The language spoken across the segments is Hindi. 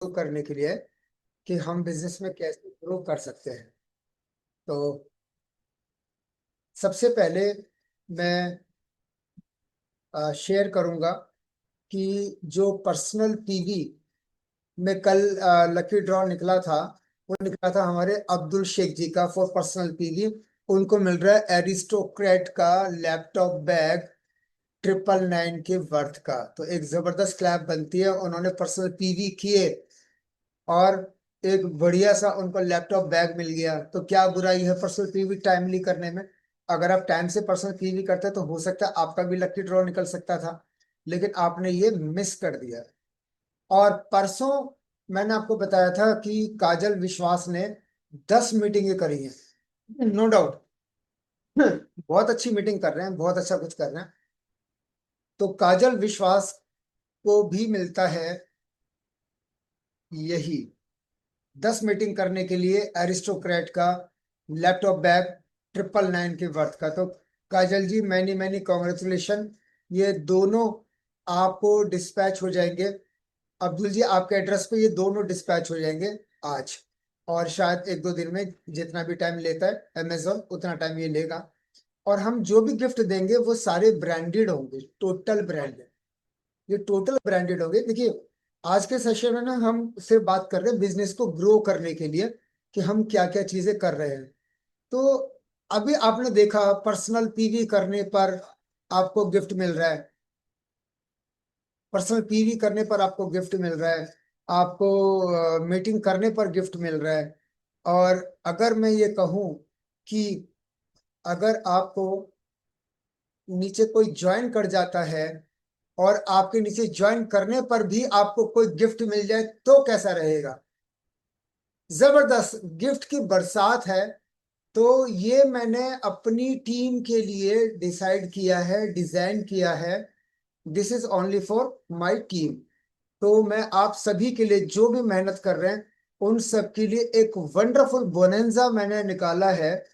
करने के लिए कि हम बिजनेस में कैसे ग्रो कर सकते हैं। तो सबसे पहले मैं शेयर करूंगा कि जो पर्सनल पीवी में कल लकी ड्रॉ निकला था, वो निकला था हमारे अब्दुल शेख जी का फॉर पर्सनल पीवी। उनको मिल रहा है एरिस्टोक्रेट का लैपटॉप बैग 999 के वर्थ का। तो एक जबरदस्त क्लैप बनती है, उन्होंने पर्सनल पीवी किए और एक बढ़िया सा उनको लैपटॉप बैग मिल गया। तो क्या बुराई है पर्सनल पीवी टाइमली करने में। अगर आप टाइम से पर्सनल पीवी करते तो हो सकता है आपका भी लकी ड्रॉ निकल सकता था, लेकिन आपने ये मिस कर दिया। और परसों मैंने आपको बताया था कि काजल विश्वास ने 10 मीटिंगें करी हैं, नो डाउट। बहुत अच्छी मीटिंग कर रहे हैं, बहुत अच्छा कुछ कर रहे हैं। तो काजल विश्वास को भी मिलता है यही 10 मीटिंग करने के लिए एरिस्टोक्रेट का लैपटॉप बैग 999 के वर्थ का। तो काजल जी, मैनी मैनी कॉन्ग्रेचुलेशन। ये दोनों आपको डिस्पैच हो जाएंगे। अब्दुल जी, आपके एड्रेस पे ये दोनों डिस्पैच हो जाएंगे आज, और शायद एक दो दिन में, जितना भी टाइम लेता है अमेजोन उतना टाइम ये लेगा। और हम जो भी गिफ्ट देंगे वो सारे ब्रांडेड होंगे, टोटल ब्रांडेड। ये टोटल ब्रांडेड होंगे। देखिए, आज के सेशन में ना हम सिर्फ बात कर रहे हैं बिजनेस को ग्रो करने के लिए कि हम क्या क्या चीजें कर रहे हैं। तो अभी आपने देखा पर्सनल पीवी करने पर आपको गिफ्ट मिल रहा है, पर्सनल पीवी करने पर आपको गिफ्ट मिल रहा है, आपको मीटिंग करने पर गिफ्ट मिल रहा है। और अगर मैं ये कहूँ कि अगर आपको नीचे कोई ज्वाइन कर जाता है और आपके नीचे ज्वाइन करने पर भी आपको कोई गिफ्ट मिल जाए तो कैसा रहेगा। जबरदस्त गिफ्ट की बरसात है। तो ये मैंने अपनी टीम के लिए डिसाइड किया है, डिजाइन किया है। This is only for my team. तो मैं आप सभी के लिए जो भी मेहनत कर रहे हैं उन सब के लिए एक वंडरफुल बोनेंजा मैंने निकाला है।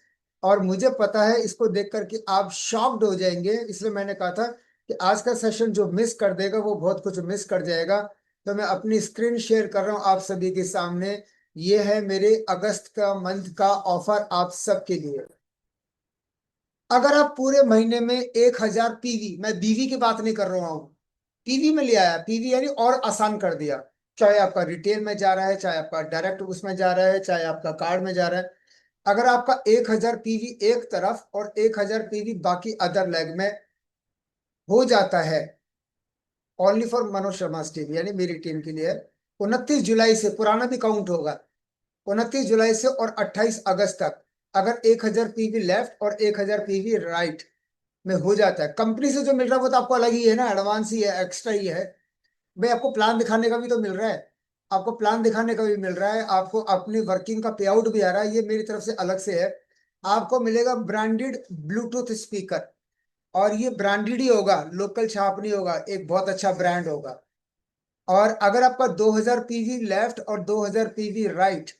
और मुझे पता है इसको देख करके आप शॉक्ड हो जाएंगे, इसलिए मैंने कहा था कि आज का सेशन जो मिस कर देगा वो बहुत कुछ मिस कर जाएगा। तो मैं अपनी स्क्रीन शेयर कर रहा हूँ आप सभी के सामने। ये है मेरे अगस्त का मंथ का ऑफर आप सबके लिए। अगर आप पूरे महीने में 1000 पीवी, मैं बीवी की बात नहीं कर रहा हूँ, पीवी में ले आया, पीवी यानी और आसान कर दिया। चाहे आपका रिटेल में जा रहा है, चाहे आपका डायरेक्ट उसमें जा रहा है, चाहे आपका कार्ड में जा रहा है। अगर आपका 1000 पीवी एक तरफ और 1000 पीवी बाकी अदर लेग में हो जाता है, only for Manoj Sharma team यानी मेरी टीम के लिए, 29 जुलाई से पुराना भी काउंट होगा, 29 जुलाई से और 28 अगस्त तक। अगर 1000 पीवी लेफ्ट और 1000 पीवी राइट में हो जाता है, कंपनी से जो मिल रहा है वो तो आपको अलग ही है ना, एडवांस ही है, एक्स्ट्रा ही है। भाई आपको प्लान दिखाने का भी तो मिल रहा है, आपको प्लान दिखाने का भी मिल रहा है, आपको अपनी वर्किंग का पे आउट भी आ रहा है, ये मेरी तरफ से अलग से है। आपको मिलेगा ब्रांडेड ब्लूटूथ स्पीकर, और ये ब्रांडेड ही होगा, लोकल छाप नहीं होगा, एक बहुत अच्छा ब्रांड होगा। और अगर आपका 2000 पीवी लेफ्ट और 2000 पीवी राइट,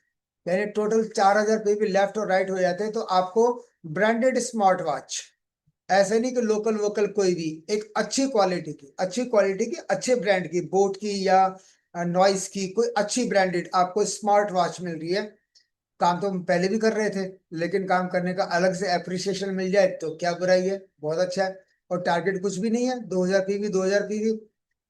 यानी टोटल 4000 पीवी लेफ्ट और राइट हो जाते हैं, तो आपको ब्रांडेड स्मार्ट वॉच, ऐसे नहीं कि लोकल वोकल, कोई भी एक अच्छी क्वालिटी की, अच्छी क्वालिटी की, अच्छे ब्रांड की, बोट की या नॉइस की, कोई अच्छी ब्रांडेड आपको स्मार्ट वॉच मिल रही है। काम तो हम पहले भी कर रहे थे, लेकिन काम करने का अलग से अप्रिसिएशन मिल जाए तो क्या बुराई है, बहुत अच्छा है। और टारगेट कुछ भी नहीं है, 2000 पीवी, 2000 पीवी।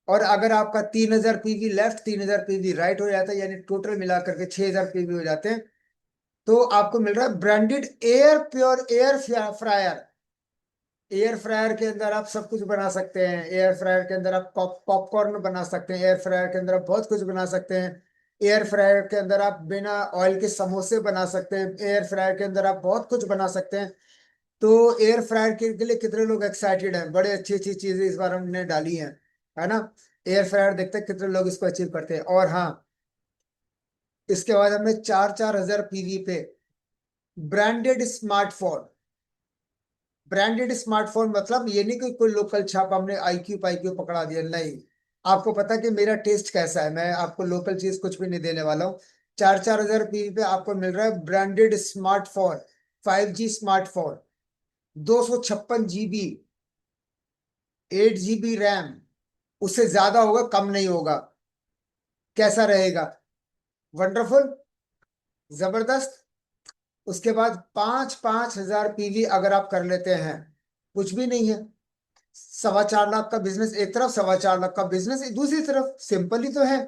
और अगर आपका 3000 पीवी लेफ्ट, 3000 पीवी राइट हो जाता है, यानी टोटल मिला करके 6000 पीवी हो जाते हैं, तो आपको मिल रहा है branded air pure air fryer. Air fryer के अंदर आप सब कुछ बना सकते हैं, एयर फ्रायर के अंदर आप पॉपकॉर्न बना सकते हैं, एयर फ्रायर के अंदर आप बहुत कुछ बना सकते हैं। एयर फ्रायर के अंदर आप बिना ऑयल के समोसे बना सकते हैं, एयर फ्रायर के अंदर आप बहुत कुछ बना सकते हैं। तो एयर फ्रायर के लिए कितने लोग एक्साइटेड हैं, बड़े अच्छी अच्छी चीजें इस बार हमने डाली हैं, है ना। एयर फ्रायर देखते हैं कितने लोग इसको अचीव करते हैं। और हाँ, इसके बाद हमने 4-4000 पीवी पे ब्रांडेड स्मार्टफोन, ब्रांडेड स्मार्टफोन मतलब ये नहीं कि कोई लोकल छाप हमने आईक्यू पाईक्यू पकड़ा दिया, नहीं। आपको पता कि मेरा टेस्ट कैसा है, मैं आपको लोकल चीज कुछ भी नहीं देने वाला हूँ। 4-4000 पीवी पे आपको मिल रहा है branded smartphone, 5G smartphone, 256 GB, 8 GB RAM, उससे ज्यादा होगा, कम नहीं होगा। कैसा रहेगा। वंडरफुल, जबरदस्त। उसके बाद 5-5 हजार पीवी अगर आप कर लेते हैं, कुछ भी नहीं है। 4.25 लाख का बिजनेस एक तरफ, 4.25 लाख का बिजनेस दूसरी तरफ, सिंपल ही तो है।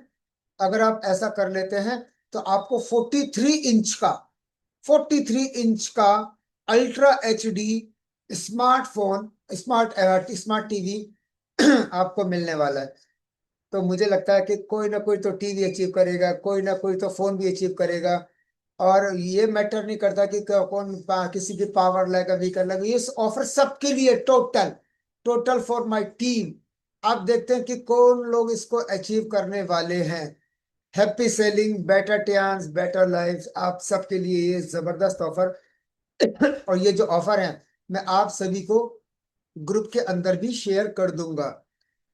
अगर आप ऐसा कर लेते हैं तो आपको 43 इंच का, 43 इंच का ultra H D smartphone, smart TV आपको मिलने वाला है। तो मुझे लगता है कि कोई ना कोई तो टीवी अचीव करेगा, कोई ना कोई तो फोन भी अचीव करेगा। और ये मैटर नहीं करता कि किसी की पावर लैग वीकर लैग, ये ऑफर सबके लिए, total, total for my team. आप देखते हैं कि कौन लोग इसको अचीव करने वाले हैं। हैप्पी सेलिंग, बेटर टियान्स, बेटर लाइफ, आप सबके लिए ये जबरदस्त ऑफर। और ये जो ऑफर है, मैं आप सभी को ग्रुप के अंदर भी शेयर कर दूंगा।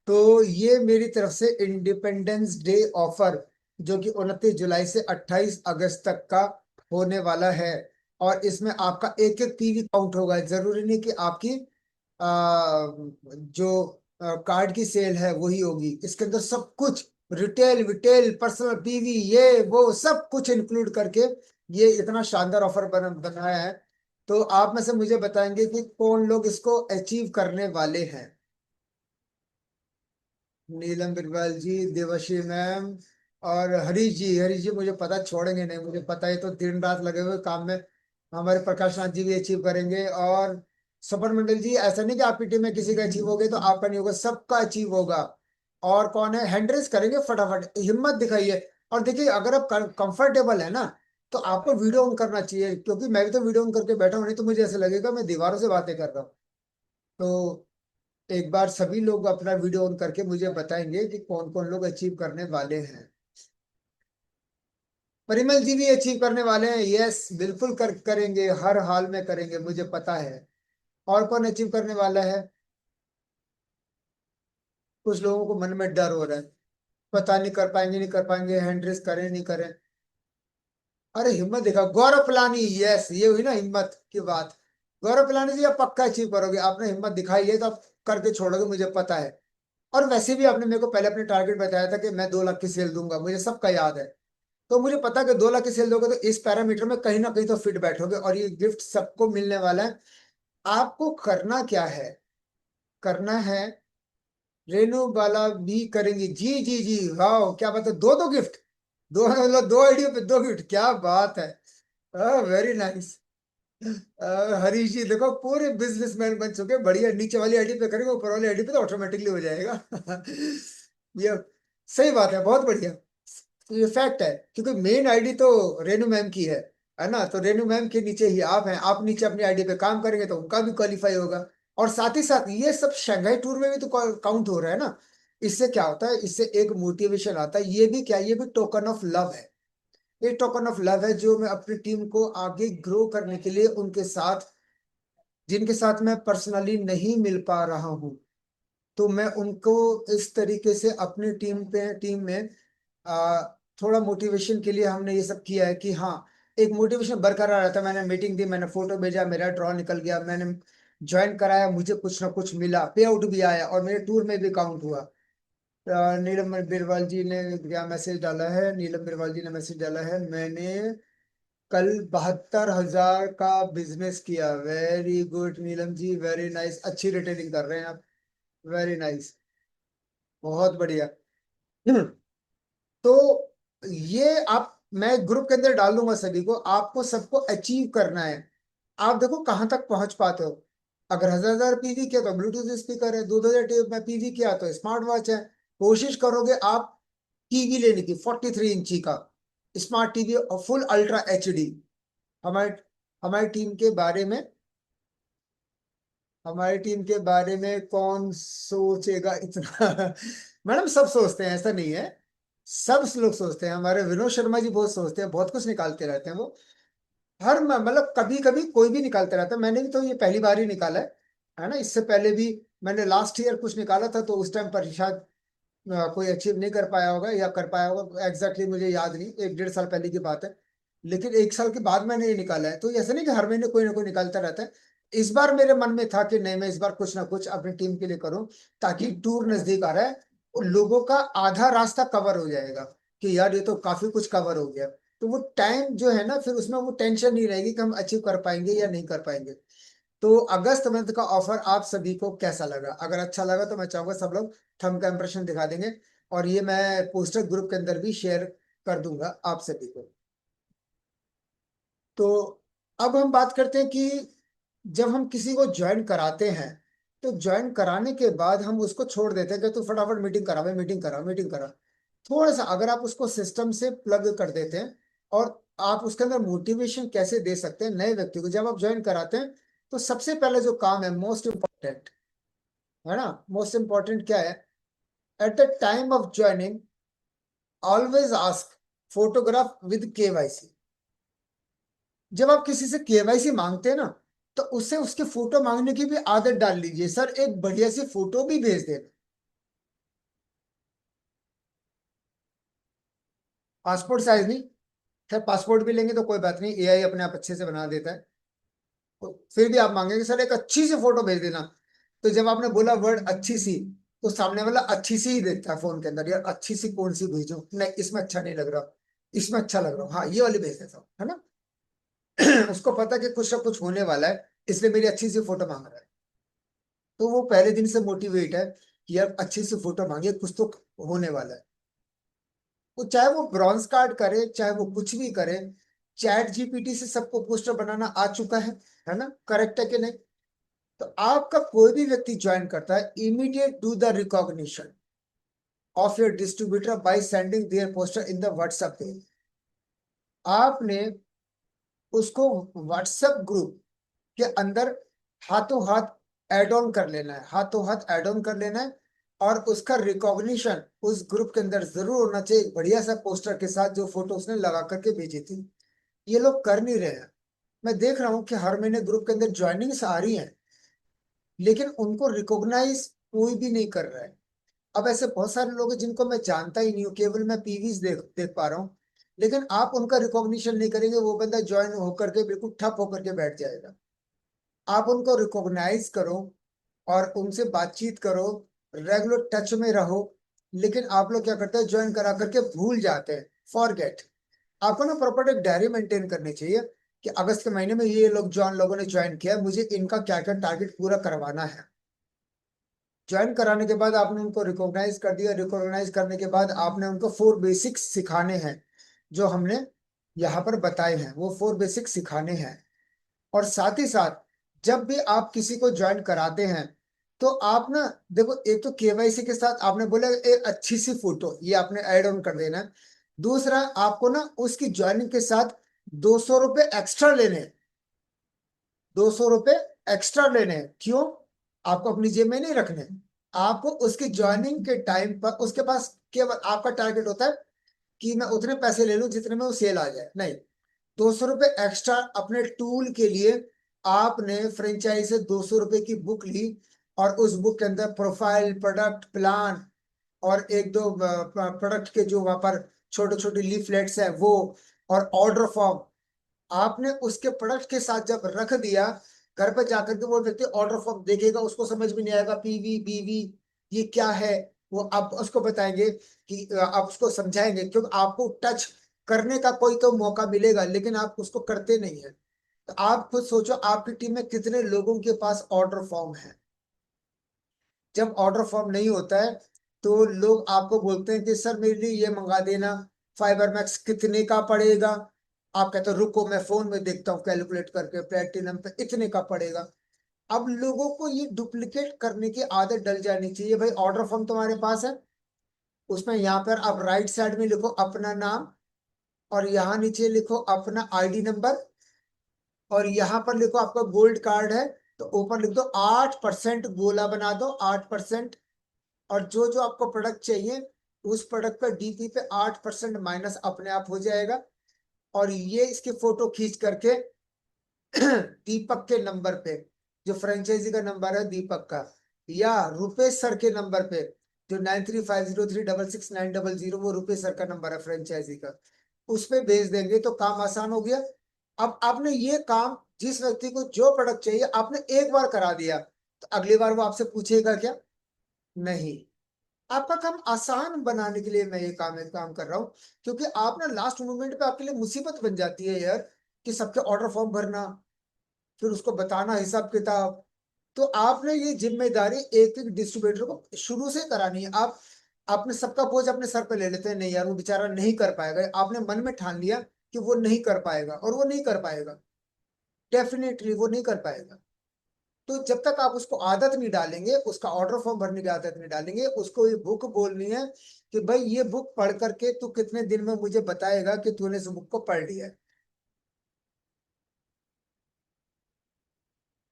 तो ये मेरी तरफ से इंडिपेंडेंस डे ऑफर, जो कि 29 जुलाई से 28 अगस्त तक का होने वाला है। और इसमें आपका एक एक पीवी काउंट होगा। जरूरी नहीं कि आपकी जो कार्ड की सेल है वही होगी, इसके अंदर सब कुछ, रिटेल विटेल पर्सनल पीवी, ये वो सब कुछ इंक्लूड करके ये इतना शानदार ऑफर बनाया है। तो आप में से मुझे बताएंगे कि कौन लोग इसको अचीव करने वाले हैं। नीलम बिरवाल जी, देवश्री मैम, और हरीश जी। हरीश जी मुझे पता छोड़ेंगे नहीं, मुझे पता है, तो दिन रात लगे हुए काम में। हमारे प्रकाश राज जी भी अचीव करेंगे। और सपन मंडल जी, ऐसा नहीं कि आपकी टीम में किसी का अचीव हो गए तो आपका नहीं होगा, सबका अचीव होगा। और कौन है, हैंड्रेस करेंगे फटाफट, हिम्मत दिखाइए। और देखिए, अगर आप कंफर्टेबल है ना, तो आपको वीडियो ऑन करना चाहिए, क्योंकि मैं भी तो वीडियो ऑन करके बैठा हूँ, नहीं तो मुझे ऐसा लगेगा मैं दीवारों से बातें कर रहा हूँ। तो एक बार सभी लोग अपना वीडियो ऑन करके मुझे बताएंगे कि कौन कौन लोग अचीव करने वाले हैं। परिमल जी भी अचीव करने वाले हैं, यस बिल्कुल करेंगे, हर हाल में करेंगे, मुझे पता है। और कौन अचीव करने वाला है? कुछ लोगों को मन में डर हो रहा है, पता नहीं कर पाएंगे नहीं कर पाएंगे, हैंड रेस करें नहीं करें। अरे हिम्मत दिखा, गौरव पिलानी, यस, ये हुई ना हिम्मत की बात। गौरव पिलानी जी, आप पक्का अचीव करोगे, आपने हिम्मत दिखाई है तो आप करके छोड़ोगे, मुझे पता है। और वैसे भी आपने मेरे को पहले अपने टारगेट बताया था कि मैं 2 लाख की सेल दूंगा, मुझे सबका याद है। तो मुझे पता है कि 2 लाख की सेल दोगे तो इस पैरामीटर में कहीं ना कहीं तो फिट बैठोगे, और ये गिफ्ट सबको मिलने वाला है। आपको करना क्या है? करना है, रेनू बाला भी करेंगी, जी जी जी, वाह क्या बात है, दो दो गिफ्ट, दो मतलब 2 आईडिया पे 2 गिफ्ट, क्या बात है। Very nice. हरीश जी देखो, पूरे बिजनेसमैन बन चुके, बढ़िया। नीचे वाली आईडी पे करेंगे, ऊपर वाली आईडी पे तो ऑटोमेटिकली हो जाएगा। ये सही बात है, बहुत बढ़िया। ये फैक्ट है, क्योंकि मेन आईडी तो रेनू मैम की है ना। तो रेनू मैम के नीचे ही आप हैं, आप नीचे अपनी आईडी पे काम करेंगे तो उनका भी क्वालिफाई होगा। और साथ ही साथ ये सब शंघाई टूर में भी तो काउंट हो रहा है ना। इससे क्या होता है, इससे एक मोटिवेशन आता है, ये भी क्या, ये भी टोकन ऑफ लव है। एक टोकन ऑफ लव है, जो मैं अपनी टीम को आगे ग्रो करने के लिए उनके साथ, जिनके साथ मैं पर्सनली नहीं मिल पा रहा हूँ, तो मैं उनको इस तरीके से अपनी टीम में आ, थोड़ा मोटिवेशन के लिए हमने ये सब किया है कि हाँ, एक मोटिवेशन बरकरार रहता है। मैंने मीटिंग दी, मैंने फोटो भेजा, मेरा ड्रॉ निकल गया, मैंने ज्वाइन कराया, मुझे कुछ ना कुछ मिला, पे आउट भी आया, और मेरे टूर में भी काउंट हुआ। नीलम बिरवाल जी ने क्या मैसेज डाला है? नीलम बिरवाल जी ने मैसेज डाला है, मैंने कल 72 हजार का बिजनेस किया। Very good Neelam ji, very nice, अच्छी रिटेलिंग कर रहे हैं आप, वेरी नाइस, बहुत बढ़िया। तो ये आप, मैं ग्रुप के अंदर डाल दूंगा सभी को, आपको सबको अचीव करना है। आप देखो कहाँ तक पहुंच पाते हो। अगर 1000 पीवी किया तो ब्लूटूथ स्पीकर है, 2000 में पीवी किया तो स्मार्ट वॉच है। कोशिश करोगे आप टीवी लेने की, 43 इंची का स्मार्ट टीवी और फुल अल्ट्रा एचडी। हमारे हमारी टीम के बारे में, हमारी टीम के बारे में कौन सोचेगा इतना? मैडम सब सोचते हैं, ऐसा नहीं है। सब लोग सोचते हैं, हमारे विनोद शर्मा जी बहुत सोचते हैं, बहुत कुछ निकालते रहते हैं वो। मतलब कभी कभी कोई भी निकालते रहता है, मैंने भी तो ये पहली बार ही निकाला है ना। इससे पहले भी मैंने लास्ट ईयर कुछ निकाला था, तो उस टाइम पर शायद कोई अचीव नहीं कर पाया होगा, या कर पाया होगा, एग्जैक्टली मुझे याद नहीं, 1-1.5 साल पहले की बात है। लेकिन 1 साल के बाद मैंने ये निकाला है, तो ऐसा नहीं कि हर महीने कोई ना कोई निकालता रहता है। इस बार मेरे मन में था कि नहीं, मैं इस बार कुछ ना कुछ अपनी टीम के लिए करूं, ताकि टूर नजदीक आ रहा है, और लोगों का आधा रास्ता कवर हो जाएगा। कि यार ये तो काफी कुछ कवर हो गया। तो वो टाइम जो है ना, फिर उसमें वो टेंशन नहीं रहेगी कि हम अचीव कर पाएंगे या नहीं कर पाएंगे। तो अगस्त मंथ का ऑफर आप सभी को कैसा लगा? अगर अच्छा लगा तो मैं चाहूंगा सब लोग थंब का इंप्रेशन दिखा देंगे, और ये मैं पोस्टर ग्रुप के अंदर भी शेयर कर दूंगा आप सभी को। तो अब हम बात करते हैं कि जब हम किसी को ज्वाइन कराते हैं, तो ज्वाइन कराने के बाद हम उसको छोड़ देते हैं कि तू फटाफट मीटिंग करा भाई, मीटिंग करा, मीटिंग करा। थोड़ा सा अगर आप उसको सिस्टम से प्लग कर देते हैं, और आप उसके अंदर मोटिवेशन कैसे दे सकते हैं नए व्यक्ति को जब आप ज्वाइन कराते हैं, तो सबसे पहले जो काम है मोस्ट इम्पोर्टेंट, है ना, मोस्ट इम्पोर्टेंट क्या है? At the time of joining always ask photograph with KYC. जब आप किसी से केवाईसी मांगते हैं ना, तो उससे उसकी फोटो मांगने की भी आदत डाल लीजिए, सर एक बढ़िया सी फोटो भी भेज देना। पासपोर्ट साइज नहीं, खैर पासपोर्ट भी लेंगे तो कोई बात नहीं, एआई अपने आप अच्छे से बना देता है। तो फिर भी आप मांगेंगे सर एक अच्छी सी फोटो भेज देना। तो जब आपने बोला वर्ड अच्छी सी, तो सामने वाला अच्छी सी ही देखता है फोन के अंदर, यार अच्छी सी कौन सी भेजूं, नहीं इसमें अच्छा नहीं लग रहा, इसमें अच्छा लग रहा हूँ, हाँ ये वाली भेज देता हूँ, है ना। उसको पता कि कुछ ना कुछ होने वाला है, इसलिए मेरी अच्छी सी फोटो मांग रहा है। तो वो पहले दिन से मोटिवेट है कि यार अच्छी सी फोटो मांगे, कुछ तो होने वाला है। वो चाहे वो ब्रॉन्ज कार्ड करे, चाहे वो कुछ भी करे, चैट जीपीटी से सबको पोस्टर बनाना आ चुका है ना, करेक्ट है कि नहीं? तो आपका कोई भी व्यक्ति ज्वाइन करता है, immediate do the recognition of your distributor by sending their poster in the WhatsApp page. आपने उसको व्हाट्सएप ग्रुप के अंदर हाथों हाथ ऐड ऑन कर लेना है, हाथों हाथ ऐड ऑन कर लेना है। और उसका रिकॉग्निशन उस ग्रुप के अंदर जरूर होना चाहिए, एक बढ़िया सा पोस्टर के साथ जो फोटो उसने लगा करके भेजी थी। ये लोग कर नहीं रहे हैं। मैं देख रहा हूँ कि हर महीने ग्रुप के अंदर ज्वाइनिंग्स आ रही हैं, लेकिन उनको रिकॉग्नाइज कोई भी नहीं कर रहा है। अब ऐसे बहुत सारे लोग हैं जिनको मैं जानता ही नहीं हूँ, केवल मैं पीवीज देख देख पा रहा हूँ, लेकिन आप उनका रिकॉग्निशन नहीं करेंगे, वो बंदा ज्वाइन होकर के बिल्कुल ठप होकर के बैठ जाएगा। आप उनको रिकॉग्नाइज करो और उनसे बातचीत करो, रेगुलर टच में रहो। लेकिन आप लोग क्या करते हैं, ज्वाइन करा करके भूल जाते हैं, फॉरगेट। आपको ना प्रॉपर एक डायरी मेंटेन करनी चाहिए कि अगस्त के महीने में ये लोग जॉन लोगों ने ज्वाइन किया, मुझे इनका क्या क्या टारगेट पूरा करवाना है। ज्वाइन कराने के बाद आपने उनको रिकॉग्नाइज कर दिया, रिकॉग्नाइज करने के बाद आपने उनको 4 बेसिक्स सिखाने हैं, जो हमने यहाँ पर बताए हैं वो 4 बेसिक्स सिखाने हैं। और साथ ही साथ जब भी आप किसी को ज्वाइन कराते हैं, तो आप ना देखो, एक तो केवाईसी के साथ आपने बोला एक अच्छी सी फोटो ये आपने ऐड ऑन कर देना है। दूसरा, आपको ना उसकी ज्वाइनिंग के साथ 200 रुपये एक्स्ट्रा लेने हैं। 200 रुपये एक्स्ट्रा लेने हैं, क्यों? आपको अपनी जेब में नहीं रखने, आपको उसकी ज्वाइनिंग के टाइम पर उसके पास केवल आपका टारगेट होता है कि मैं उतने पैसे ले लूं जितने में वो सेल आ जाए, नहीं। 200 रुपये एक्स्ट्रा अपने टूल के लिए आपने फ्रेंचाइज से 200 रुपये की बुक ली, और उस बुक के अंदर प्रोफाइल, प्रोडक्ट प्लान, और एक दो प्रोडक्ट के जो वहां पर छोटे छोटे लीफलेट्स है वो, और ऑर्डर फॉर्म, आपने उसके प्रोडक्ट के साथ जब रख दिया, घर पर जाकर के वो व्यक्ति ऑर्डर फॉर्म देखेगा, उसको समझ में नहीं आएगा पीवी बीवी ये क्या है। वो आप उसको बताएंगे कि आप उसको समझाएंगे, क्योंकि आपको टच करने का कोई तो मौका मिलेगा, लेकिन आप उसको करते नहीं है। तो आप खुद सोचो आपकी टीम में कितने लोगों के पास ऑर्डर फॉर्म है। जब ऑर्डर फॉर्म नहीं होता है, तो लोग आपको बोलते हैं कि सर मेरे लिए ये मंगा देना, फाइबर मैक्स कितने का पड़ेगा? आप कहते हो रुको मैं फोन में देखता हूँ कैलकुलेट करके, प्लेटिनम पे इतने का पड़ेगा। अब लोगों को ये डुप्लीकेट करने की आदत डल जानी चाहिए। भाई ऑर्डर फॉर्म तुम्हारे पास है, उसमें यहाँ पर आप राइट साइड में लिखो अपना नाम, और यहाँ नीचे लिखो अपना आईडी नंबर, और यहाँ पर लिखो आपका गोल्ड कार्ड है, तो ऊपर लिख दो 8% गोला बना दो, 8%। और जो जो आपको प्रोडक्ट चाहिए, उस प्रोडक्ट पर डीपी पे 8% माइनस अपने आप हो जाएगा। और ये इसकी फोटो खींच करके दीपक के नंबर पे, जो फ्रेंचाइजी का नंबर है दीपक का, या रुपेश सर के नंबर पे, जो 9350366900, वो रुपेश सर का नंबर है फ्रेंचाइजी का, उस पे भेज देंगे तो काम आसान हो गया। अब आपने ये काम, जिस व्यक्ति को जो प्रोडक्ट चाहिए आपने एक बार करा दिया, तो अगली बार वो आपसे पूछेगा क्या? नहीं। आपका काम आसान बनाने के लिए मैं ये काम कर रहा हूँ। क्योंकि आप ना लास्ट मोमेंट पे आपके लिए मुसीबत बन जाती है यार, कि सबके ऑर्डर फॉर्म भरना, फिर उसको बताना हिसाब किताब। तो आपने ये जिम्मेदारी एक एक डिस्ट्रीब्यूटर को शुरू से करानी है। आप आपने सबका बोझ अपने सर पे ले लेते हैं, नहीं यार वो बेचारा नहीं कर पाएगा। आपने मन में ठान लिया कि वो नहीं कर पाएगा, और वो नहीं कर पाएगा, डेफिनेटली वो नहीं कर पाएगा। तो जब तक आप उसको आदत नहीं डालेंगे, उसका ऑर्डर फॉर्म भरने की आदत नहीं डालेंगे, उसको ये बुक बोलनी है कि भाई ये बुक पढ़ करके तू कितने दिन में मुझे बताएगा कि तूने इस बुक को पढ़ लिया है।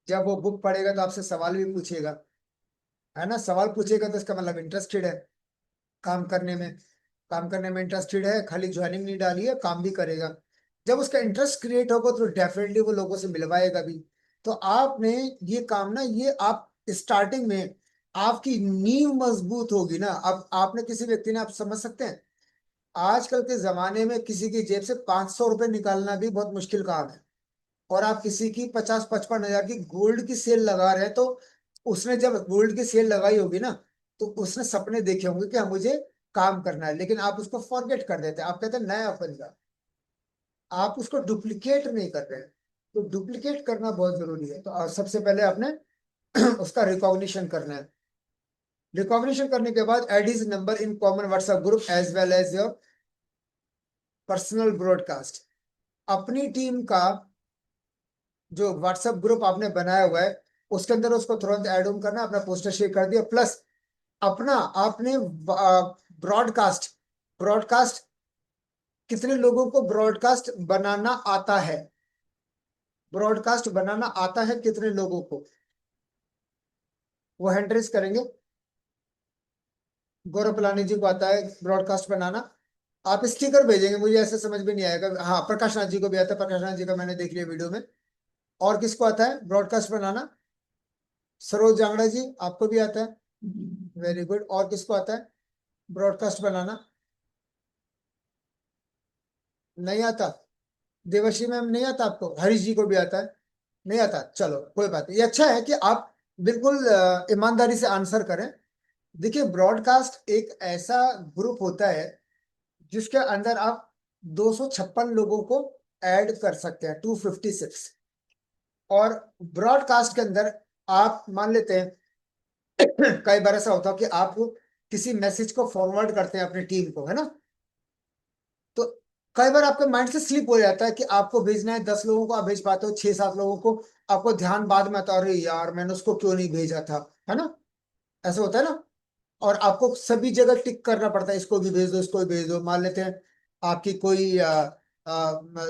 जब वो बुक पढ़ेगा तो आपसे सवाल भी पूछेगा, है ना। सवाल पूछेगा तो इसका मतलब इंटरेस्टेड है काम करने में। काम करने में इंटरेस्टेड है, खाली ज्वाइनिंग नहीं डाली है, काम भी करेगा। जब उसका इंटरेस्ट क्रिएट होगा तो डेफिनेटली वो लोगों से मिलवाएगा भी। तो आपने ये काम ना, ये आप स्टार्टिंग में आपकी नींव मजबूत होगी ना। अब आपने किसी व्यक्ति ने, आप समझ सकते हैं आजकल के जमाने में किसी की जेब से 500 रुपये निकालना भी बहुत मुश्किल काम है। और आप किसी की 50-55 हजार की गोल्ड की सेल लगा रहे हैं, तो उसने जब गोल्ड की सेल लगाई होगी ना, तो उसने सपने देखे होंगे कि हाँ मुझे काम करना है, लेकिन आप उसको फॉरगेट कर देते हैं। आप कहते हैं नया बंदा, आप उसको डुप्लीकेट नहीं कर रहे हैं। तो डुप्लीकेट करना बहुत जरूरी है। तो सबसे पहले आपने उसका रिकॉग्निशन करना है। रिकॉग्निशन करने के बाद add his number in common WhatsApp group as well as your personal broadcast. अपनी टीम का जो व्हाट्सएप ग्रुप आपने बनाया हुआ है, उसके अंदर उसको तुरंत ऐड ऑन करना, अपना पोस्टर शेयर कर दिया। प्लस अपना आपने ब्रॉडकास्ट ब्रॉडकास्ट कितने लोगों को ब्रॉडकास्ट बनाना आता है, ब्रॉडकास्ट बनाना आता है कितने लोगों को, वो हैंड रेज करेंगे। गौरव पलानी जी को आता है ब्रॉडकास्ट बनाना। आप स्टिकर भेजेंगे, मुझे ऐसे समझ में नहीं आएगा। हाँ, प्रकाश नाथ जी को भी आता है, प्रकाश नाथ जी का मैंने देख लिया वीडियो में। और किसको आता है ब्रॉडकास्ट बनाना? सरोज जांगड़ा जी, आपको भी आता है, वेरी गुड। और किसको आता है ब्रॉडकास्ट बनाना? नहीं आता? देवश्री मैम नहीं आता आपको? हरीश जी को भी आता है? नहीं आता, चलो कोई बात नहीं। ये अच्छा है कि आप बिल्कुल ईमानदारी से आंसर करें। देखिए, ब्रॉडकास्ट एक ऐसा ग्रुप होता है जिसके अंदर आप 256 लोगों को ऐड कर सकते हैं, 256। और ब्रॉडकास्ट के अंदर आप मान लेते हैं कई बार ऐसा होता है कि आप किसी मैसेज को फॉरवर्ड करते हैं अपनी टीम को, है ना। तो कई बार आपके माइंड से स्लिप हो जाता है कि आपको भेजना है 10 लोगों को, आप भेज पाते हो 6-7 लोगों को। आपको ध्यान बाद में आता है, अरे यार मैंने उसको क्यों नहीं भेजा था, है ना। ऐसा होता है ना। और आपको सभी जगह टिक करना पड़ता है, इसको भी भेज दो, इसको भी भेज दो। मान लेते हैं आपकी कोई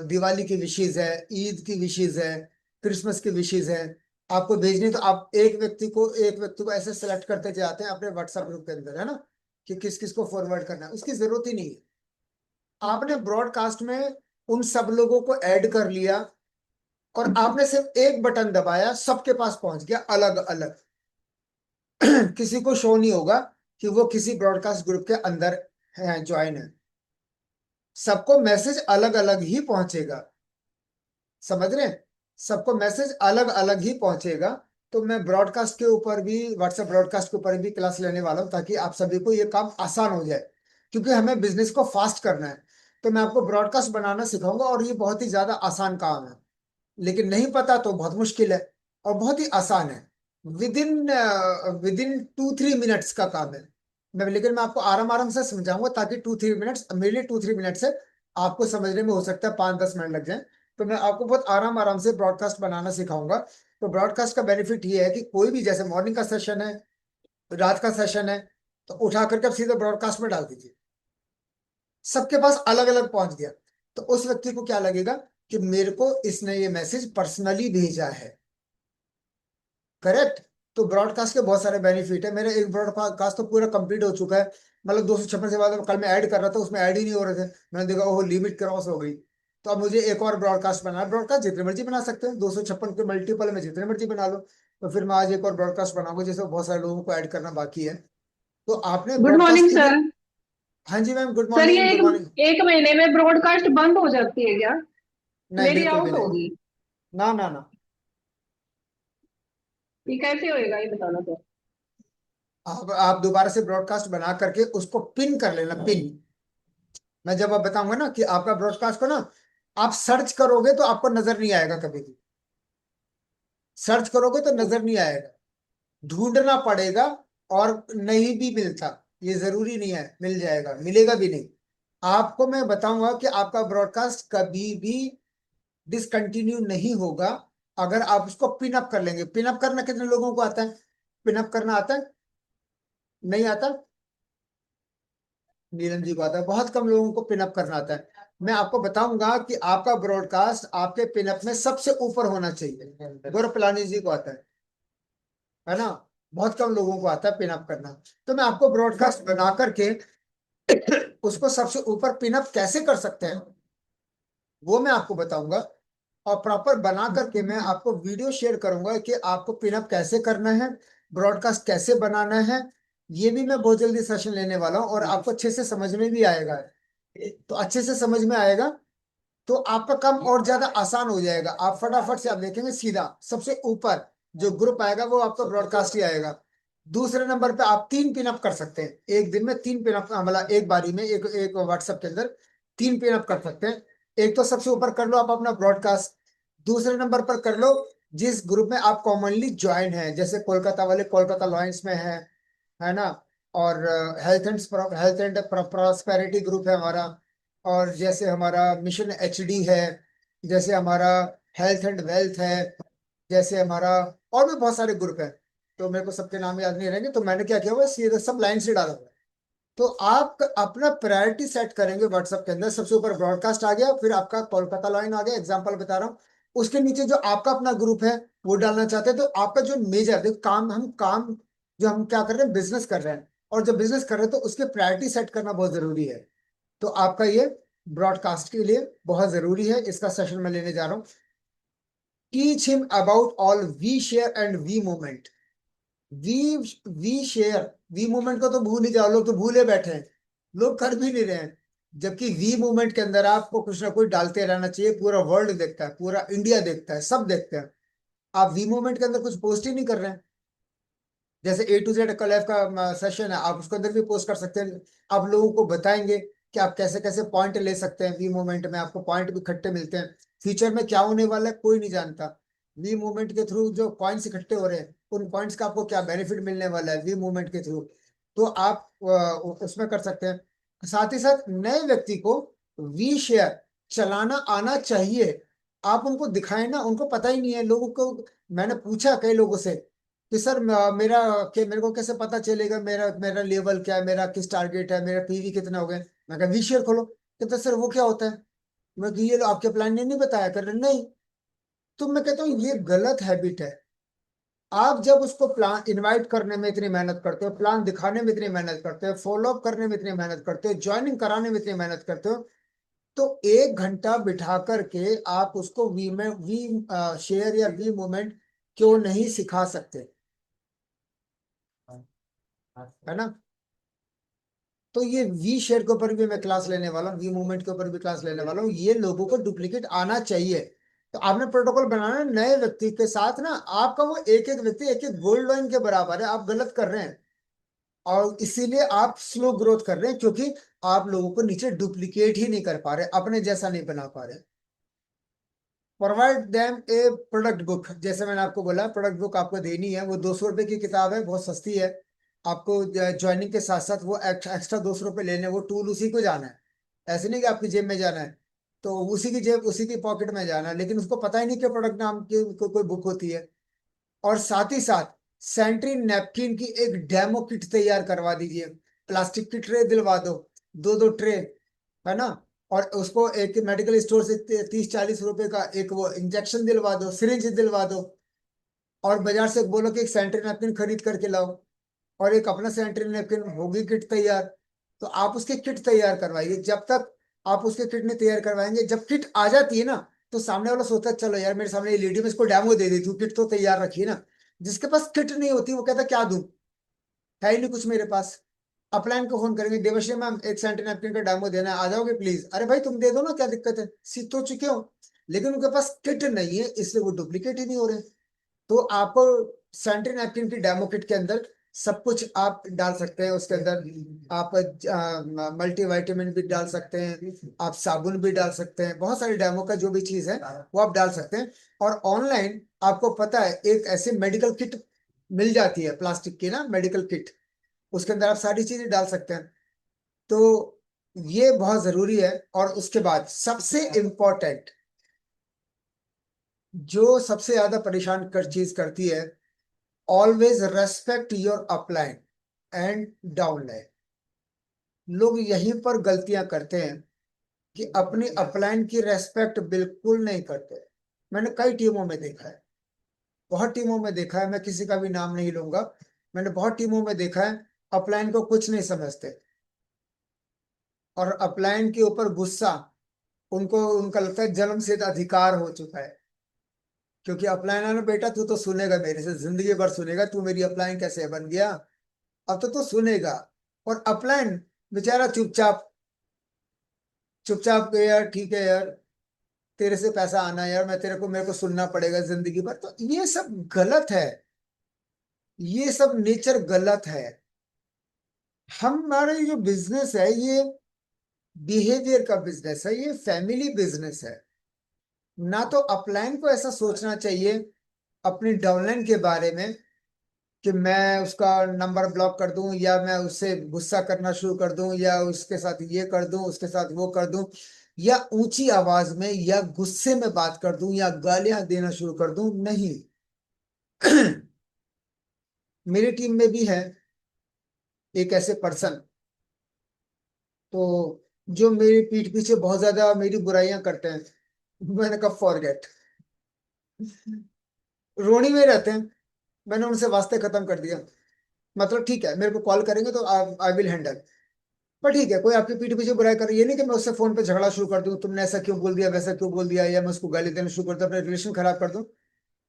दिवाली की विशेष है, ईद की विशेष है, क्रिसमस की विशेष है, आपको भेजनी। तो आप एक व्यक्ति को ऐसे सेलेक्ट करते जाते हैं अपने व्हाट्सएप ग्रुप के अंदर, है ना, कि किस किस को फॉरवर्ड करना है। उसकी जरूरत ही नहीं है। आपने ब्रॉडकास्ट में उन सब लोगों को ऐड कर लिया, और आपने सिर्फ एक बटन दबाया, सबके पास पहुंच गया अलग अलग। किसी को शो नहीं होगा कि वो किसी ब्रॉडकास्ट ग्रुप के अंदर है, ज्वाइन है। सबको मैसेज अलग अलग ही पहुंचेगा, समझ रहे हैं। सबको मैसेज अलग अलग ही पहुंचेगा। तो मैं ब्रॉडकास्ट के ऊपर भी, व्हाट्सएप ब्रॉडकास्ट के ऊपर भी क्लास लेने वाला हूं, ताकि आप सभी को ये काम आसान हो जाए। क्योंकि हमें बिजनेस को फास्ट करना है। तो मैं आपको ब्रॉडकास्ट बनाना सिखाऊंगा, और ये बहुत ही ज्यादा आसान काम है। लेकिन नहीं पता तो बहुत मुश्किल है, और बहुत ही आसान है। विदिन विदिन 2-3 मिनट्स का काम है। लेकिन मैं आपको आराम आराम से समझाऊंगा, ताकि 2-3 मिनट्स, मेरे लिए 2-3 मिनट से आपको समझने में हो सकता है 5-10 मिनट लग जाए। तो मैं आपको बहुत आराम आराम से ब्रॉडकास्ट बनाना सिखाऊंगा। तो ब्रॉडकास्ट का बेनिफिट ये है कि कोई भी, जैसे मॉर्निंग का सेशन है, रात का सेशन है, तो उठा करके आप सीधे ब्रॉडकास्ट में डाल दीजिए। सबके पास अलग अलग पहुंच गया। तो उस व्यक्ति को क्या लगेगा कि मेरे को इसने ये मैसेज पर्सनली भेजा है। करेक्ट। तो ब्रॉडकास्ट के बहुत सारे बेनिफिट है। मेरा एक ब्रॉडकास्ट तो पूरा कंप्लीट हो चुका है। मतलब 256 से बाद कल मैं ऐड कर रहा था, उसमें ऐड ही नहीं हो रहे थे। मैंने देखा ओह लिमिट क्रॉस हो गई। तो अब मुझे एक और ब्रॉडकास्ट बनाना है। ब्रॉडकास्ट जितने मर्जी बना सकते हैं, 256 के मल्टीपल में जितने मर्जी बना लो। तो फिर मैं आज एक और ब्रॉडकास्ट बनाऊंगा, जिसमें बहुत सारे लोगों को ऐड करना बाकी है। तो आपने गुड मॉर्निंग ब्रॉडकास्ट के लिए। सर। हाँ जी मैम, गुड सर, मॉर्निंग, ये गुड मॉर्निंग। एक महीने में ब्रॉडकास्ट बंद हो जाती है क्या? नहीं, मेरी बिल्कुल भी आउट नहीं। होगी? ना ना ना। ये कैसे होएगा, ये बताना सर। आप दोबारा से ब्रॉडकास्ट बना करके उसको पिन कर लेना, पिन। मैं जब आप बताऊंगा ना कि आपका ब्रॉडकास्ट को ना आप सर्च करोगे तो आपको नजर नहीं आएगा, कभी भी सर्च करोगे तो नजर नहीं आएगा, ढूंढना पड़ेगा। और नहीं भी मिलता, ये जरूरी नहीं है, मिल जाएगा, मिलेगा भी नहीं। आपको मैं बताऊंगा कि आपका ब्रॉडकास्ट कभी भी डिसकंटिन्यू नहीं होगा अगर आप उसको पिन अप कर लेंगे। पिन अप करना कितने लोगों को आता है? पिन अप करना आता है? नहीं आता? नीलम जी को आता है, बहुत कम लोगों को पिन अप करना आता है। मैं आपको बताऊंगा कि आपका ब्रॉडकास्ट आपके पिन अप में सबसे ऊपर होना चाहिए। गौरव पिलानी जी को आता है ना? बहुत कम लोगों को आता है पिन अप करना। तो मैं आपको ब्रॉडकास्ट बना करके उसको सबसे ऊपर पिन अप कैसे कर सकते हैं वो मैं आपको बताऊंगा। और प्रॉपर बना करके मैं आपको वीडियो शेयर करूंगा कि आपको पिनअप कैसे करना है, ब्रॉडकास्ट कैसे बनाना है। ये भी मैं बहुत जल्दी सेशन लेने वाला हूँ और आपको अच्छे से समझ में भी आएगा। तो अच्छे से समझ में आएगा तो आपका काम और ज्यादा आसान हो जाएगा। आप फटाफट से आप देखेंगे सीधा सबसे ऊपर जो ग्रुप आएगा वो आपका ब्रॉडकास्ट ही आएगा। दूसरे नंबर पे आप 3 पिनअप कर सकते हैं, एक दिन में 3 पिनअप, मतलब एक बारी में एक एक व्हाट्सएप के अंदर 3 पिनअप कर सकते हैं। एक तो सबसे ऊपर कर लो आप अपना ब्रॉडकास्ट। दूसरे नंबर पर कर लो जिस ग्रुप में आप कॉमनली ज्वाइन है, जैसे कोलकाता वाले कोलकाता लॉयंस में है ना? और हेल्थ एंड प्रॉस्पेरिटी ग्रुप है हमारा। और जैसे हमारा मिशन एचडी है, जैसे हमारा हेल्थ एंड वेल्थ है, जैसे हमारा और भी बहुत सारे ग्रुप है। तो मेरे को सबके नाम याद नहीं रहेंगे, तो मैंने क्या किया हुआ है, सीधे सब लाइन से डाला हुआ है। तो आप अपना प्रायोरिटी सेट करेंगे व्हाट्सएप के अंदर, सबसे ऊपर ब्रॉडकास्ट आ गया, फिर आपका कोलकाता लाइन आ गया, एग्जांपल बता रहा हूँ। उसके नीचे जो आपका अपना ग्रुप है वो डालना चाहते हैं, तो आपका जो मेजर देखो काम, हम काम जो हम क्या कर रहे हैं, बिजनेस कर रहे हैं। और जब बिजनेस कर रहे हैं तो उसके प्रायोरिटी सेट करना बहुत जरूरी है। तो आपका ये ब्रॉडकास्ट के लिए बहुत जरूरी है। इसका सेशन मैं लेने जा रहा हूँ। Teach him about all we share and we movement. We we share, we movement को तो भूल ही जाओ, लोग तो भूले बैठे हैं, लोग कर भी नहीं रहे हैं। जबकि वी मूवमेंट के अंदर आपको कुछ ना कुछ डालते रहना चाहिए। पूरा वर्ल्ड देखता है, पूरा इंडिया देखता है, सब देखते हैं। आप वी मूवमेंट के अंदर कुछ पोस्ट ही नहीं कर रहे हैं। जैसे A to Z कलेफ का सेशन है, आप उसके अंदर भी पोस्ट कर सकते हैं। आप लोगों को बताएंगे कि आप कैसे कैसे पॉइंट ले सकते हैं। वी मूवमेंट में आपको पॉइंट भी इकट्ठे मिलते हैं। फ्यूचर में क्या होने वाला है कोई नहीं जानता। वी मूवमेंट के थ्रू जो पॉइंट्स इकट्ठे हो रहे हैं, उन पॉइंट्स का आपको क्या बेनिफिट मिलने वाला है वी मूवमेंट के थ्रू, तो आप उसमें कर सकते हैं। साथ ही साथ नए व्यक्ति को वी शेयर चलाना आना चाहिए। आप उनको दिखाएं ना, उनको पता ही नहीं है लोगों को। मैंने पूछा कई लोगों से कि सर मेरा मेरे को कैसे पता चलेगा मेरा मेरा लेवल क्या है, मेरा किस टारगेट है, मेरा पीवी कितना हो गया। मैं कहा वी शेयर खोलो। कहते सर वो क्या होता है? मैं कि ये लो, आपके प्लान ने नहीं बताया कर रहे नहीं। तो मैं कहता हूँ ये गलत हैबिट है। आप जब उसको प्लान इनवाइट करने में इतनी मेहनत करते हो, प्लान दिखाने में इतनी मेहनत करते हो, फॉलो अप करने में इतनी मेहनत करते हो, ज्वाइनिंग कराने में इतनी मेहनत करते हो, तो 1 घंटा बिठा करके आप उसको वी में वी शेयर या वी मूवमेंट क्यों नहीं सिखा सकते? है ना? तो ये वी शेयर के ऊपर भी मैं क्लास लेने वाला हूँ, वी मूवमेंट के ऊपर भी क्लास लेने वाला हूँ। ये लोगों को डुप्लीकेट आना चाहिए। तो आपने प्रोटोकॉल बनाना है नए व्यक्ति के साथ ना, आपका वो एक एक व्यक्ति एक एक गोल्ड कॉइन के बराबर है। आप गलत कर रहे हैं और इसीलिए आप स्लो ग्रोथ कर रहे हैं, क्योंकि आप लोगों को नीचे डुप्लीकेट ही नहीं कर पा रहे, अपने जैसा नहीं बना पा रहे। प्रोवाइड देम ए प्रोडक्ट बुक, जैसे मैंने आपको बोला प्रोडक्ट बुक आपको देनी है। वो 200 रुपए की किताब है, बहुत सस्ती है। आपको ज्वाइनिंग के साथ साथ वो एक्स्ट्रा 200 रुपए लेने, वो टूल उसी को जाना है। ऐसे नहीं कि आपकी जेब में जाना है, तो उसी की जेब उसी की पॉकेट में जाना है, लेकिन उसको पता ही नहीं कि प्रोडक्ट नाम की कोई बुक होती है। और साथ ही साथ सैनिटरी नैपकिन की एक डेमो किट तैयार करवा दीजिए। प्लास्टिक की ट्रे दिलवा दो, 2-2 ट्रे, है ना? और उसको एक मेडिकल स्टोर से 30-40 रुपए का एक वो इंजेक्शन दिलवा दो, सिरिंज दिलवा दो। और बाजार से बोलो कि एक सैनिटरी नैपकिन खरीद करके लाओ, और एक अपना सैनिटरी नैपकिन होगी किट तैयार। तो आप उसकी किट तैयार करवाइए। जब तक आप उसके किट नहीं तैयार करवाएंगे, जब किट आ जाती है ना, तो सामने वाला सोचता है चलो यार मेरे सामने ये लेडी, मैं इसको डेमो दे देती हूँ, किट तो तैयार रखी है ना। जिसके पास किट नहीं होती वो कहता क्या दूं, है ही नहीं कुछ मेरे पास। अपलाइन को फोन करेंगे, देवश्री मैम एक सैनिटरी नैपकिन का डेमो देना है, आ जाओगे प्लीज? अरे भाई तुम दे दो ना, क्या दिक्कत है, सीख तो चुके हो। लेकिन उनके पास किट नहीं है, इसलिए वो डुप्लीकेट ही नहीं हो रहे। तो आपको सैनिटरी नैपकिन की डेमो किट के अंदर सब कुछ आप डाल सकते हैं उसके अंदर। आप मल्टीविटामिन भी डाल सकते हैं, आप साबुन भी डाल सकते हैं, बहुत सारी डेमो का जो भी चीज है वो आप डाल सकते हैं। और ऑनलाइन आपको पता है एक ऐसी मेडिकल किट मिल जाती है, प्लास्टिक की ना मेडिकल किट, उसके अंदर आप सारी चीजें डाल सकते हैं। तो ये बहुत जरूरी है। और उसके बाद सबसे इम्पोर्टेंट, जो सबसे ज्यादा परेशान कर चीज करती है, always respect your upline and downline. लोग यहीं पर गलतियां करते हैं कि अपनी अपलाइन की रेस्पेक्ट बिल्कुल नहीं करते। मैंने कई टीमों में देखा है, बहुत टीमों में देखा है, मैं किसी का भी नाम नहीं लूंगा। मैंने बहुत टीमों में देखा है, अपलाइन को कुछ नहीं समझते और अपलाइन के ऊपर गुस्सा, उनको उनका लगता है जन्म सिद्ध अधिकार हो चुका है। क्योंकि अपलाइन है ना बेटा, तू तो सुनेगा मेरे से, जिंदगी भर सुनेगा, तू मेरी अपलाइन कैसे बन गया, अब तो तू सुनेगा। और अपलाइन बेचारा चुपचाप चुपचाप यार ठीक है यार, तेरे से पैसा आना है यार, मैं तेरे को मेरे को सुनना पड़ेगा जिंदगी भर। तो ये सब गलत है, ये सब नेचर गलत है। हमारे जो बिजनेस है ये बिहेवियर का बिजनेस है, ये फैमिली बिजनेस है। ना तो अपलाइन को ऐसा सोचना चाहिए अपनी डाउनलाइन के बारे में कि मैं उसका नंबर ब्लॉक कर दूं, या मैं उससे गुस्सा करना शुरू कर दूं, या उसके साथ ये कर दूं, उसके साथ वो कर दूं, या ऊंची आवाज में या गुस्से में बात कर दूं, या गालियां देना शुरू कर दूं। नहीं। मेरी टीम में भी है एक ऐसे पर्सन, तो जो मेरी पीठ पीछे बहुत ज्यादा मेरी बुराइयां करते हैं। मैंने कहा फॉरगेट, रोनी में रहते हैं। मैंने उनसे वास्ते खत्म कर दिया। मतलब ठीक है, मेरे को कॉल करेंगे तो आई विल हैंडल। पर ठीक है, कोई आपकी पीठ पीछे बुराई कर रही है, ये नहीं कि मैं उससे फोन पे झगड़ा शुरू कर दूं, तुमने ऐसा क्यों बोल दिया, वैसा क्यों बोल दिया, या मैं उसको गाली देना शुरू कर दूं, अपने रिलेशन खराब कर दूं।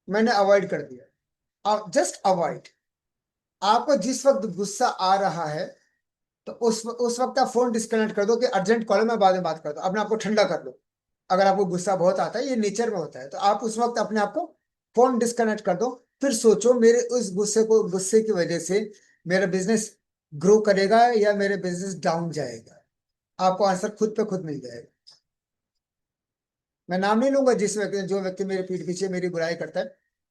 मैंने अवॉइड कर दिया। आप जस्ट अवॉइड। आपको जिस वक्त गुस्सा आ रहा है तो उस वक्त आप फोन डिस्कनेक्ट कर दो कि अर्जेंट कॉल है, मैं बाद में बात करता हूँ, अपने आप को ठंडा कर लो। अगर आपको गुस्सा बहुत आता है, ये नेचर में होता है, तो आप उस वक्त अपने आप को फोन डिस्कनेक्ट कर दो। फिर सोचो मेरे उस गुस्से की वजह से मेरा बिजनेस ग्रो करेगा या मेरे बिजनेस डाउन जाएगा। आपको आंसर खुद पे खुद मिल जाएगा। मैं नाम नहीं लूंगा, जिस व्यक्ति जो व्यक्ति मेरे पीठ पीछे मेरी बुराई करता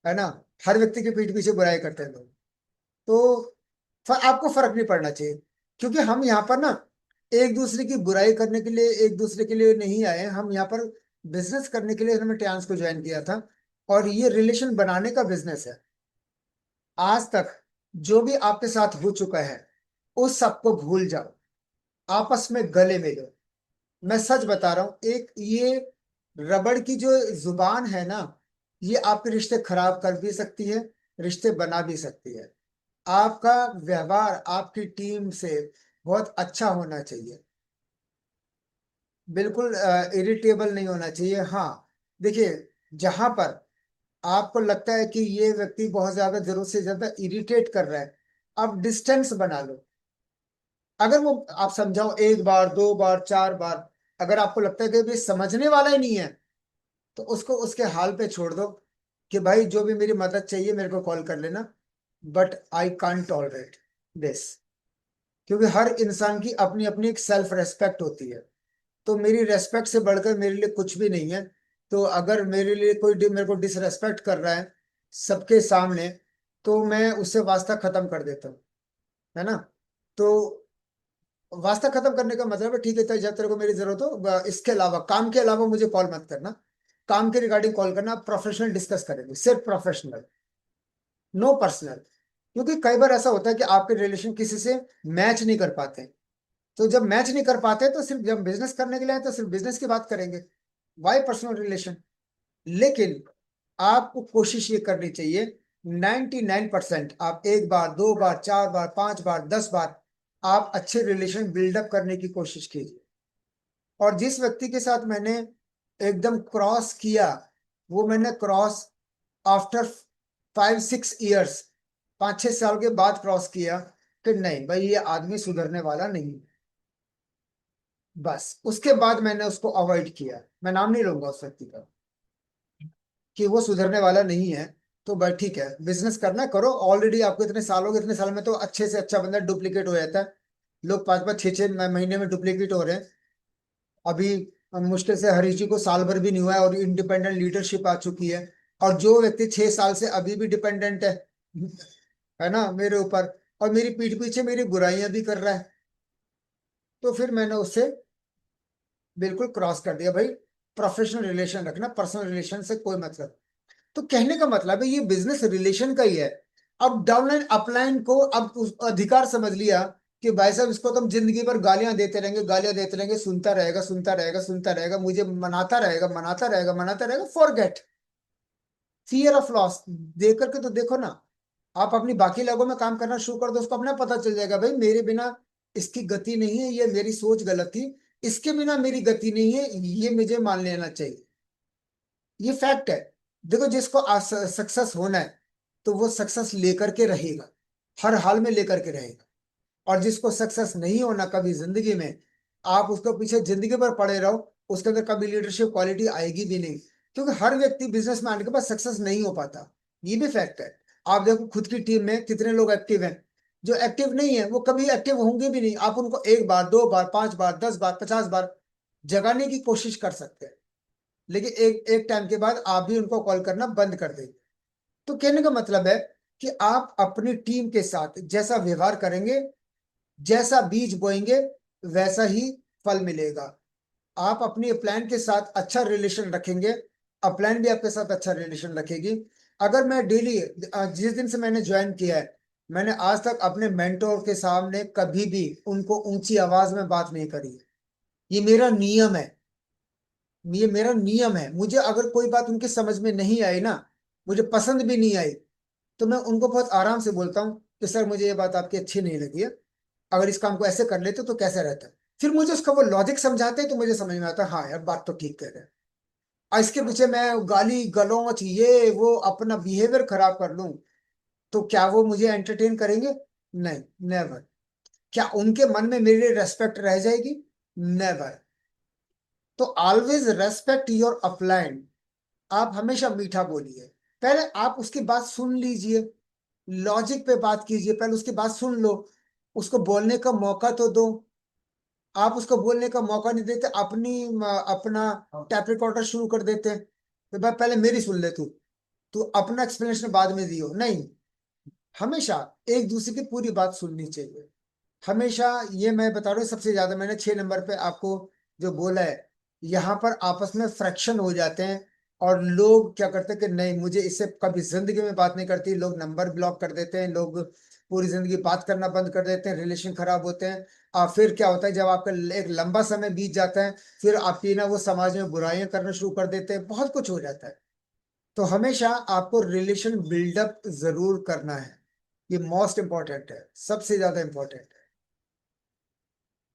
है ना। हर व्यक्ति की पीठ पीछे बुराई करते हैं लोग। तो आपको फर्क नहीं पड़ना चाहिए, क्योंकि हम यहाँ पर ना एक दूसरे की बुराई करने के लिए, एक दूसरे के लिए नहीं आए हैं। हम यहाँ पर बिजनेस करने के लिए हमने ट्रांस को ज्वाइन किया था, और ये रिलेशन बनाने का बिजनेस है। आज तक जो भी आपके साथ हो चुका है उस सबको भूल जाओ, आपस में गले मिलो। मैं सच बता रहा हूं, एक ये रबड़ की जो जुबान है ना, ये आपके रिश्ते खराब कर भी सकती है, रिश्ते बना भी सकती है। आपका व्यवहार आपकी टीम से बहुत अच्छा होना चाहिए, बिल्कुल इरिटेबल नहीं होना चाहिए। हाँ, देखिए, जहां पर आपको लगता है कि ये व्यक्ति बहुत ज्यादा जरूरत से ज्यादा इरिटेट कर रहा है, आप डिस्टेंस बना लो। अगर वो आप समझाओ एक बार, दो बार, चार बार, अगर आपको लगता है कि ये समझने वाला ही नहीं है, तो उसको उसके हाल पे छोड़ दो कि भाई जो भी मेरी मदद चाहिए मेरे को कॉल कर लेना, but I can't tolerate this. क्योंकि हर इंसान की अपनी अपनी एक सेल्फ रेस्पेक्ट होती है। तो मेरी रेस्पेक्ट से बढ़कर मेरे लिए कुछ भी नहीं है। तो अगर मेरे लिए कोई मेरे को डिसरेस्पेक्ट कर रहा है सबके सामने, तो मैं उससे वास्ता खत्म कर देता हूँ, है ना। तो वास्ता खत्म करने का मतलब है ठीक है, तो जब तेरे को मेरी जरूरत हो, इसके अलावा, काम के अलावा मुझे कॉल मत करना। काम के रिगार्डिंग कॉल करना, प्रोफेशनल डिस्कस करेंगे, सिर्फ प्रोफेशनल, नो पर्सनल। क्योंकि कई बार ऐसा होता है कि आपके रिलेशन किसी से मैच नहीं कर पाते। तो जब मैच नहीं कर पाते तो सिर्फ, जब बिजनेस करने के लिए आए तो सिर्फ बिजनेस की बात करेंगे, वाई पर्सनल रिलेशन। लेकिन आपको कोशिश ये करनी चाहिए, 99% आप एक बार, दो बार, चार बार, पांच बार, 10 बार आप अच्छे रिलेशन बिल्डअप करने की कोशिश कीजिए। और जिस व्यक्ति के साथ मैंने एकदम क्रॉस किया, वो मैंने क्रॉस आफ्टर 5-6 ईयर्स, 5-6 साल के बाद क्रॉस किया कि नहीं भाई ये आदमी सुधरने वाला नहीं। बस उसके बाद मैंने उसको अवॉइड किया, मैं नाम नहीं लूंगा उस व्यक्ति का, कि वो सुधरने वाला नहीं है। तो भाई ठीक है, बिजनेस करना है, करो। ऑलरेडी आपको इतने साल हो गए, इतने साल में तो अच्छे से अच्छा बंदा डुप्लीकेट हो जाता है। लोग 5 5 6 6 महीने में डुप्लीकेट हो रहे हैं। अभी मुश्किल से हरीश जी को साल भर भी नहीं हुआ है और इंडिपेंडेंट लीडरशिप आ चुकी है। और जो व्यक्ति 6 साल से अभी भी डिपेंडेंट है ना मेरे ऊपर, और मेरी पीठ पीछे मेरी बुराइयां भी कर रहा है, तो फिर मैंने उससे बिल्कुल क्रॉस कर दिया भाई। प्रोफेशनल रिलेशन रखना, पर्सनल रिलेशन से कोई मतलब। तो कहने का मतलब है ये बिजनेस रिलेशन का ही है। अब डाउनलाइन अपलाइन को अब उस अधिकार समझ लिया कि भाई साहब इसको तो हम जिंदगी भर गालियां देते रहेंगे, गालियां देते रहेंगे, सुनता रहेगा, सुनता रहेगा, सुनता रहेगा, मुझे मनाता रहेगा, मनाता रहेगा, मनाता रहेगा, फॉरगेट। फियर ऑफ लॉस दे करके तो देखो ना। आप अपनी बाकी लोगों में काम करना शुरू कर दो, उसको अपने पता चल जाएगा भाई मेरे बिना इसकी गति नहीं है, ये मेरी सोच गलत थी, इसके बिना मेरी गति नहीं है, ये मुझे मान लेना चाहिए। ये फैक्ट है। देखो जिसको सक्सेस होना है तो वो सक्सेस लेकर के रहेगा, हर हाल में लेकर के रहेगा। और जिसको सक्सेस नहीं होना कभी जिंदगी में, आप उसको पीछे जिंदगी भर पड़े रहो, उसके अंदर कभी लीडरशिप क्वालिटी आएगी भी नहीं। क्योंकि हर व्यक्ति बिजनेस में आने के बाद सक्सेस नहीं हो पाता, ये भी फैक्ट है। आप देखो खुद की टीम में कितने लोग एक्टिव हैं, जो एक्टिव नहीं है वो कभी एक्टिव होंगे भी नहीं। आप उनको 1 बार 2 बार 5 बार 10 बार 50 बार जगाने की कोशिश कर सकते हैं, लेकिन एक एक टाइम के बाद आप भी उनको कॉल करना बंद कर देंगे। तो कहने का मतलब है कि आप अपनी टीम के साथ जैसा व्यवहार करेंगे, जैसा बीज बोएंगे, वैसा ही फल मिलेगा। आप अपनी अपलाइन के साथ अच्छा रिलेशन रखेंगे, अपलाइन भी आपके साथ अच्छा रिलेशन रखेगी। अगर मैं डेली, जिस दिन से मैंने ज्वाइन किया है, मैंने आज तक अपने मेंटोर के सामने कभी भी उनको ऊंची आवाज में बात नहीं करी। ये मेरा नियम है, ये मेरा नियम है। मुझे अगर कोई बात उनकी समझ में नहीं आई ना, मुझे पसंद भी नहीं आई, तो मैं उनको बहुत आराम से बोलता हूँ कि सर मुझे ये बात आपकी अच्छी नहीं लगी है, अगर इस काम को ऐसे कर लेते तो कैसा रहता। फिर मुझे उसका वो लॉजिक समझाते हैं तो मुझे समझ में आता है, हाँ यार बात तो ठीक कह रहे हैं। और इसके पीछे मैं गाली गलौच ये वो अपना बिहेवियर खराब कर लूं, तो क्या वो मुझे एंटरटेन करेंगे? नहीं, नेवर। क्या उनके मन में मेरी रेस्पेक्ट रह जाएगी? नेवर। तो ऑलवेज रेस्पेक्ट योर अपलाइन। आप हमेशा मीठा बोलिए, पहले आप उसकी बात सुन लीजिए, लॉजिक पे बात कीजिए, पहले उसकी बात सुन लो, उसको बोलने का मौका तो दो। आप उसको बोलने का मौका नहीं देते, अपना टैप रिकॉर्डर शुरू कर देते हैं, तो भाई पहले मेरी सुन ले, तू तू अपना एक्सप्लेनेशन बाद में दियो। नहीं, हमेशा एक दूसरे की पूरी बात सुननी चाहिए। हमेशा। ये मैं बता रहा हूँ, सबसे ज्यादा मैंने 6 नंबर पे आपको जो बोला है, यहाँ पर आपस में फ्रैक्शन हो जाते हैं। और लोग क्या करते हैं कि नहीं मुझे इससे कभी जिंदगी में बात नहीं करती, लोग नंबर ब्लॉक कर देते हैं, लोग पूरी जिंदगी बात करना बंद कर देते हैं, रिलेशन खराब होते हैं। और फिर क्या होता है जब आपका एक लंबा समय बीत जाता है, फिर आपकी ना वो समाज में बुराइयां करना शुरू कर देते हैं, बहुत कुछ हो जाता है। तो हमेशा आपको रिलेशन बिल्डअप जरूर करना है, ये मोस्ट इंपॉर्टेंट है, सबसे ज्यादा इंपॉर्टेंट है।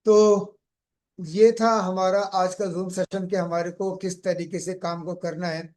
तो ये था हमारा आज का जूम सेशन, कि हमारे को किस तरीके से काम को करना है।